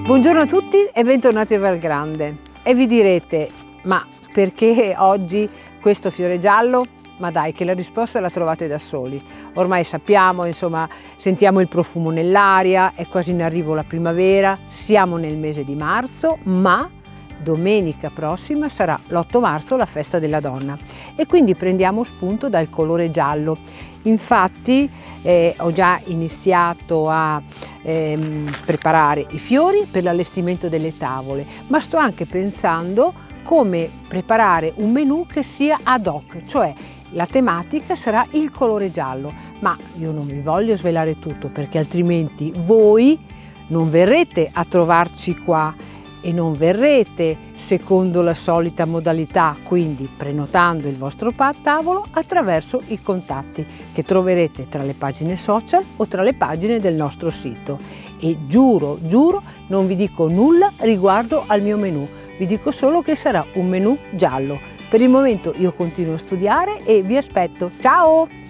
Buongiorno a tutti e bentornati a Valgrande. E vi direte, ma perché oggi questo fiore giallo? Ma dai, che la risposta la trovate da soli. Ormai sappiamo, insomma, sentiamo il profumo nell'aria, è quasi in arrivo la primavera, siamo nel mese di marzo, ma domenica prossima sarà l'8 marzo la festa della donna e quindi prendiamo spunto dal colore giallo. Infatti ho già iniziato a preparare i fiori per l'allestimento delle tavole, ma sto anche pensando come preparare un menù che sia ad hoc, cioè la tematica sarà il colore giallo, ma io non vi voglio svelare tutto perché altrimenti voi non verrete a trovarci qua e non verrete secondo la solita modalità, quindi prenotando il vostro tavolo attraverso i contatti che troverete tra le pagine social o tra le pagine del nostro sito. E giuro, non vi dico nulla riguardo al mio menù, vi dico solo che sarà un menù giallo. Per il momento io continuo a studiare e vi aspetto. Ciao!